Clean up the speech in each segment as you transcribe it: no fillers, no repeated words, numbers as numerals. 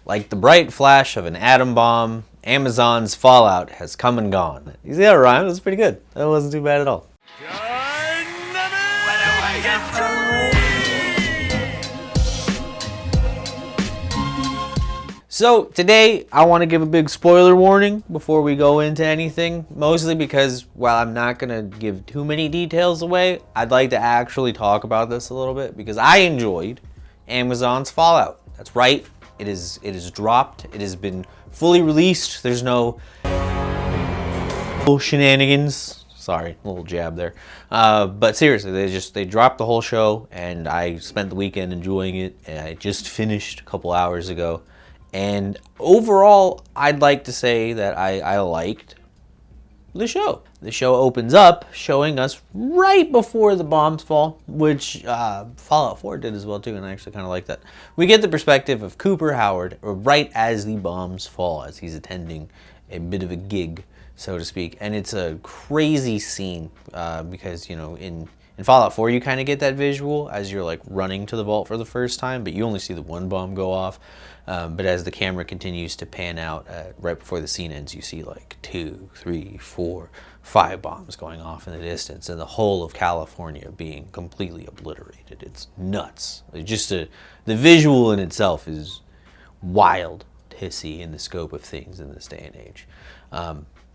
Like the bright flash of an atom bomb, Amazon's fallout has come and gone. You see that rhyme? It was pretty good. That wasn't too bad at all. So today I want to give a big spoiler warning before we go into anything, mostly because while I'm not going to give too many details away, I'd like to actually talk about this a little bit because I enjoyed Amazon's Fallout. That's right, it is dropped, it has been fully released, there's no shenanigans. Sorry, a little jab there. But seriously, they dropped the whole show and I spent the weekend enjoying it, and I just finished a couple hours ago. And overall, I'd like to say that I liked the show. The show opens up showing us right before the bombs fall, which Fallout 4 did as well too, and I actually kind of like that. We get the perspective of Cooper Howard right as the bombs fall, as he's attending a bit of a gig, so to speak. And it's a crazy scene because, you know, in Fallout 4, you kind of get that visual as you're like running to the vault for the first time, but you only see the one bomb go off. But as the camera continues to pan out, right before the scene ends, you see like 2, 3, 4, 5 bombs going off in the distance, and the whole of California being completely obliterated. It's nuts. The visual in itself is wild to see in the scope of things in this day and age.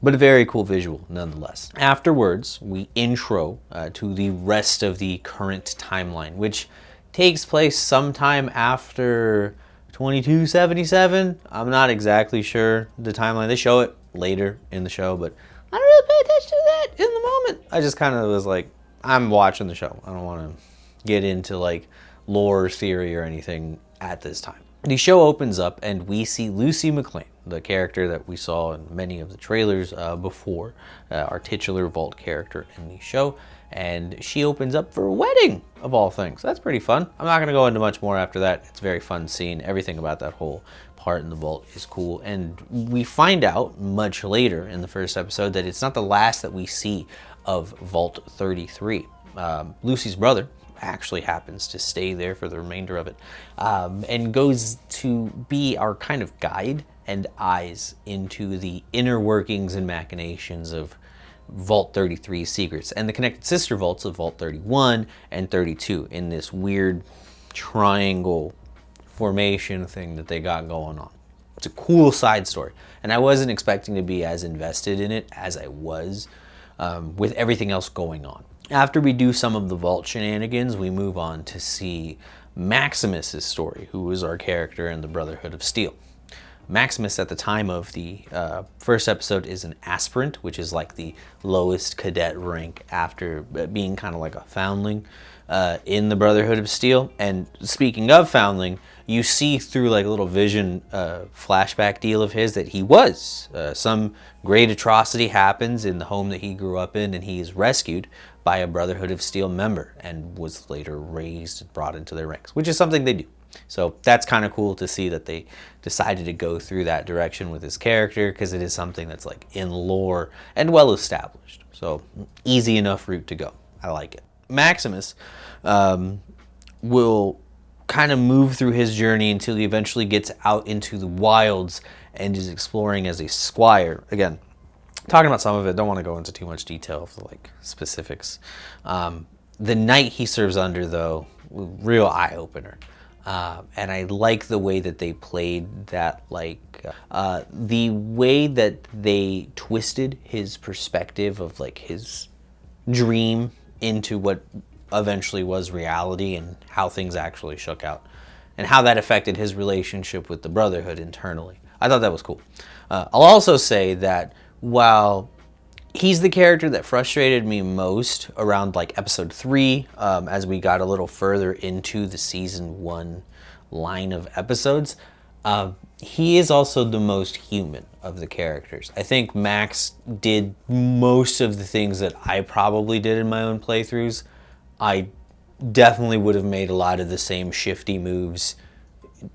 But a very cool visual nonetheless. Afterwards, we intro to the rest of the current timeline, which takes place sometime after 2277. I'm not exactly sure the timeline. They show it later in the show, but I don't really pay attention to that in the moment. I just kind of was like, I'm watching the show. I don't want to get into like lore theory or anything at this time. The show opens up and we see Lucy McLean, the character that we saw in many of the trailers before, our titular Vault character in the show, and she opens up for a wedding, of all things. That's pretty fun. I'm not going to go into much more after that. It's a very fun scene. Everything about that whole part in the Vault is cool, and we find out much later in the first episode that it's not the last that we see of Vault 33. Lucy's brother actually happens to stay there for the remainder of it, and goes to be our kind of guide and eyes into the inner workings and machinations of Vault 33's secrets and the connected sister vaults of Vault 31 and 32 in this weird triangle formation thing that they got going on. It's a cool side story, and I wasn't expecting to be as invested in it as I was with everything else going on. After we do some of the Vault shenanigans, we move on to see Maximus's story, who is our character in the Brotherhood of Steel. Maximus, at the time of the first episode, is an aspirant, which is like the lowest cadet rank after being kind of like a foundling in the Brotherhood of Steel. And speaking of foundling, you see through like a little vision flashback deal of his that he was. Some great atrocity happens in the home that he grew up in, and he is rescued by a Brotherhood of Steel member and was later raised and brought into their ranks, which is something they do. So that's kind of cool to see that they decided to go through that direction with his character, because it is something that's like in lore and well established. So easy enough route to go. I like it. Maximus will kind of move through his journey until he eventually gets out into the wilds and is exploring as a squire. Again, talking about some of it, don't want to go into too much detail of the like specifics. The knight he serves under, though, real eye-opener. And I like the way that they played that, like the way that they twisted his perspective of like his dream into what eventually was reality, and how things actually shook out, and how that affected his relationship with the Brotherhood internally. I thought that was cool. I'll also say that while he's the character that frustrated me most around like episode 3, as we got a little further into the season 1 line of episodes, he is also the most human of the characters. I think Max did most of the things that I probably did in my own playthroughs. I definitely would have made a lot of the same shifty moves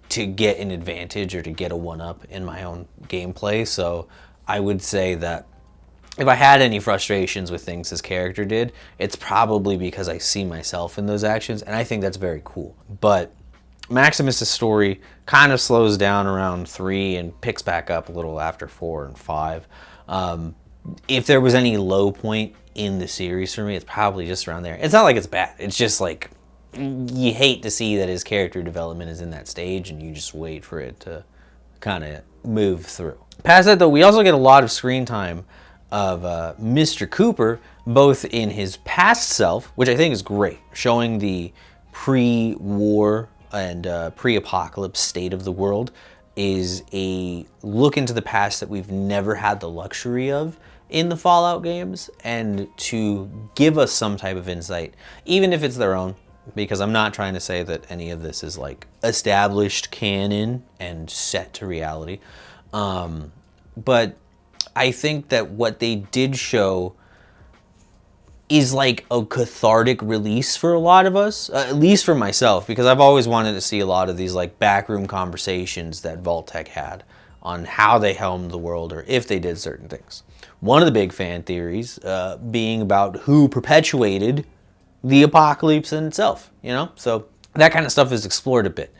to get an advantage or to get a one-up in my own gameplay. So I would say that if I had any frustrations with things his character did, it's probably because I see myself in those actions, and I think that's very cool. But Maximus' story kind of slows down around 3 and picks back up a little after 4 and 5. If there was any low point in the series for me, it's probably just around there. It's not like it's bad. It's just like you hate to see that his character development is in that stage and you just wait for it to kind of move through. Past that, though, we also get a lot of screen time of Mr. Cooper, both in his past self, which I think is great, showing the pre-war and pre-apocalypse state of the world, is a look into the past that we've never had the luxury of in the Fallout games, and to give us some type of insight, even if it's their own, because I'm not trying to say that any of this is like established canon and set to reality. But I think that what they did show is like a cathartic release for a lot of us, at least for myself, because I've always wanted to see a lot of these like backroom conversations that Vault-Tec had on how they helmed the world or if they did certain things. One of the big fan theories being about who perpetuated the apocalypse in itself, you know? So that kind of stuff is explored a bit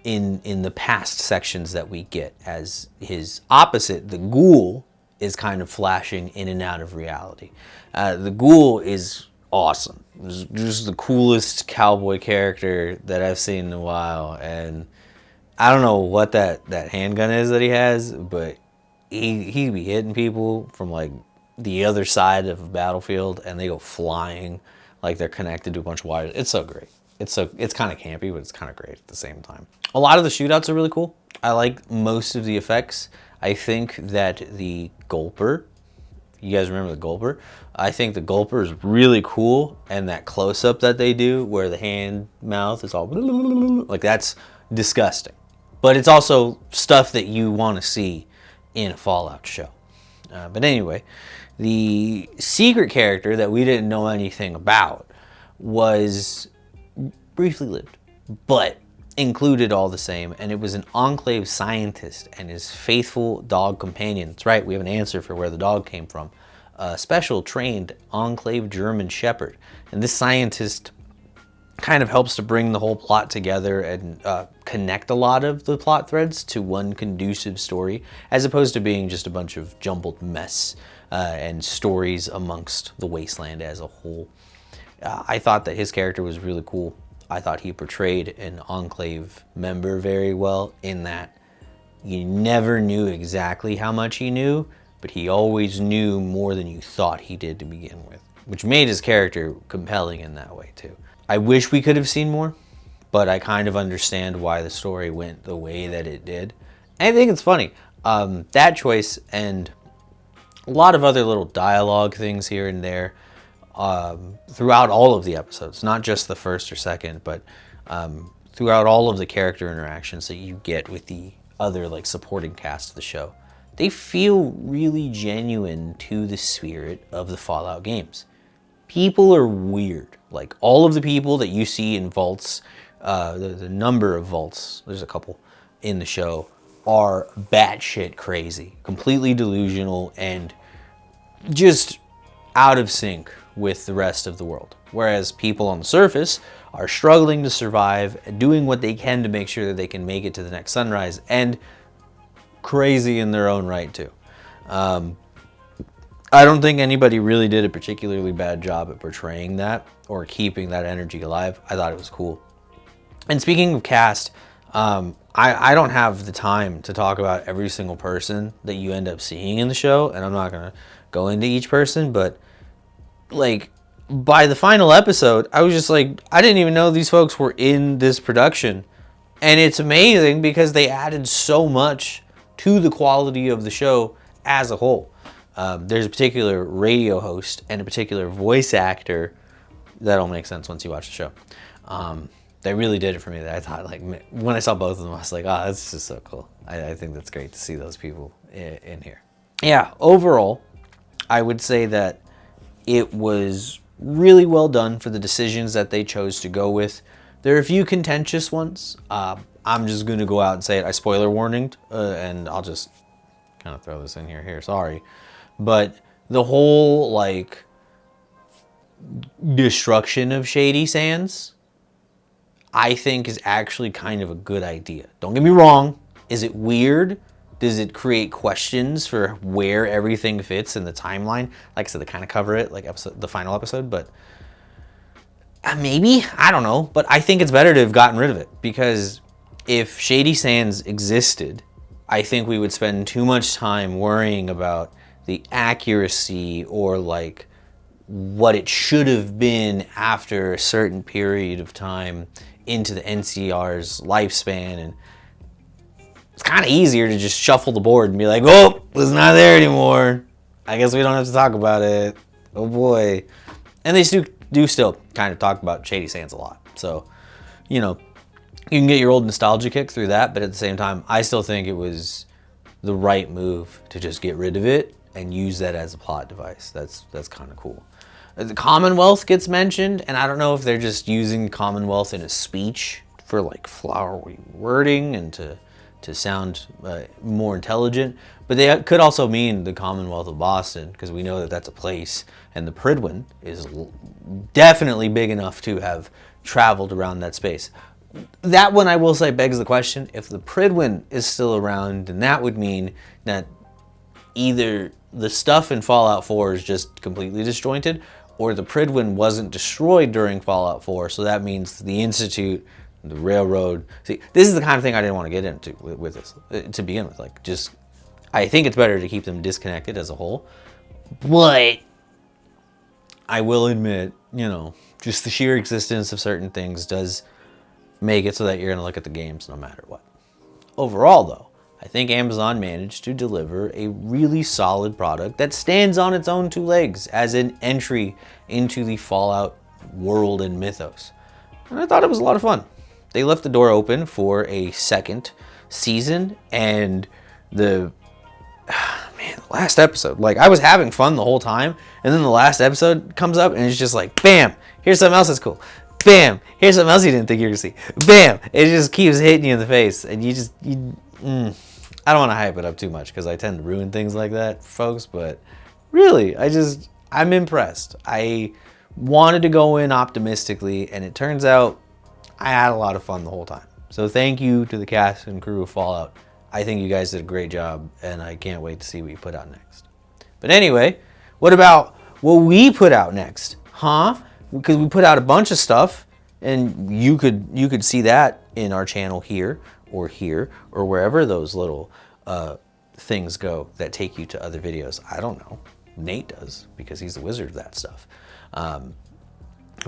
in the past sections that we get, as his opposite, the Ghoul, is kind of flashing in and out of reality. The Ghoul is awesome. It's just the coolest cowboy character that I've seen in a while, and I don't know what that handgun is that he has, but he be hitting people from like the other side of a battlefield, and they go flying like they're connected to a bunch of wires. It's so great. It's kind of campy, but it's kind of great at the same time. A lot of the shootouts are really cool. I like most of the effects. I think that the Gulper, you guys remember the Gulper? I think the Gulper is really cool, and that close-up that they do where the hand mouth is all like, that's disgusting. But it's also stuff that you want to see in a Fallout show. But anyway, the secret character that we didn't know anything about was briefly lived, but included all the same, and it was an Enclave scientist and his faithful dog companion. That's right, we have an answer for where the dog came from. A special trained Enclave German Shepherd. And this scientist kind of helps to bring the whole plot together and connect a lot of the plot threads to one conducive story, as opposed to being just a bunch of jumbled mess and stories amongst the wasteland as a whole. I thought that his character was really cool. I thought he portrayed an Enclave member very well, in that you never knew exactly how much he knew, but he always knew more than you thought he did to begin with, which made his character compelling in that way too. I wish we could have seen more, but I kind of understand why the story went the way that it did. And I think it's funny. That choice and a lot of other little dialogue things here and there throughout all of the episodes, not just the first or second, but throughout all of the character interactions that you get with the other like supporting cast of the show, they feel really genuine to the spirit of the Fallout games. People are weird. Like, all of the people that you see in vaults, the number of vaults, there's a couple in the show, are batshit crazy, completely delusional, and just out of sync with the rest of the world. Whereas people on the surface are struggling to survive, doing what they can to make sure that they can make it to the next sunrise, and crazy in their own right too. I don't think anybody really did a particularly bad job at portraying that or keeping that energy alive. I thought it was cool. And speaking of cast, I don't have the time to talk about every single person that you end up seeing in the show, and I'm not going to go into each person, but like, by the final episode, I was just like, I didn't even know these folks were in this production. And it's amazing because they added so much to the quality of the show as a whole. There's a particular radio host and a particular voice actor that'll make sense once you watch the show. They really did it for me. That I thought, like, when I saw both of them, I was like, oh, this is so cool. I think that's great to see those people in here. Yeah, overall, I would say that it was really well done for the decisions that they chose to go with. There are a few contentious ones. I'm just going to go out and say it. I spoiler warninged, and I'll just kind of throw this in here. Sorry. But the whole, like, destruction of Shady Sands, I think is actually kind of a good idea. Don't get me wrong. Is it weird? Does it create questions for where everything fits in the timeline? Like I said, they kind of cover it, like the final episode, but maybe, I don't know. But I think it's better to have gotten rid of it, because if Shady Sands existed, I think we would spend too much time worrying about the accuracy or like what it should have been after a certain period of time into the NCR's lifespan. And it's kind of easier to just shuffle the board and be like, oh, it's not there anymore. I guess we don't have to talk about it. Oh boy. And they do still kind of talk about Shady Sands a lot. So, you know, you can get your old nostalgia kick through that, but at the same time, I still think it was the right move to just get rid of it and use that as a plot device. That's kind of cool. The Commonwealth gets mentioned, and I don't know if they're just using Commonwealth in a speech for like flowery wording and to sound more intelligent, but they could also mean the Commonwealth of Boston, because we know that that's a place, and the Prydwen is definitely big enough to have traveled around that space. That one, I will say, begs the question, if the Prydwen is still around, then that would mean that either the stuff in Fallout 4 is just completely disjointed, or the Prydwen wasn't destroyed during Fallout 4, so that means the Institute, the railroad. See, this is the kind of thing I didn't want to get into with this to begin with. Like, just, I think it's better to keep them disconnected as a whole. But I will admit, you know, just the sheer existence of certain things does make it so that you're going to look at the games no matter what. Overall, though, I think Amazon managed to deliver a really solid product that stands on its own two legs as an entry into the Fallout world and mythos. And I thought it was a lot of fun. They left the door open for a second season, and the last episode, like, I was having fun the whole time, and then the last episode comes up and it's just like, bam, here's something else that's cool. Bam, here's something else you didn't think you were gonna see. Bam, it just keeps hitting you in the face, and I don't want to hype it up too much because I tend to ruin things like that, folks, but really, I'm impressed. I wanted to go in optimistically, and it turns out I had a lot of fun the whole time. So thank you to the cast and crew of Fallout. I think you guys did a great job, and I can't wait to see what you put out next. But anyway, what about what we put out next? Huh? Because we put out a bunch of stuff, and you could see that in our channel here, or wherever those little things go that take you to other videos. I don't know. Nate does, because he's the wizard of that stuff.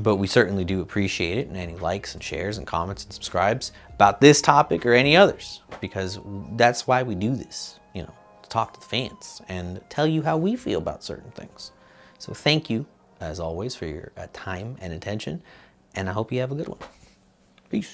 But we certainly do appreciate it, and any likes and shares and comments and subscribes about this topic or any others, because that's why we do this, you know, to talk to the fans and tell you how we feel about certain things. So thank you, as always, for your time and attention, and I hope you have a good one. Peace.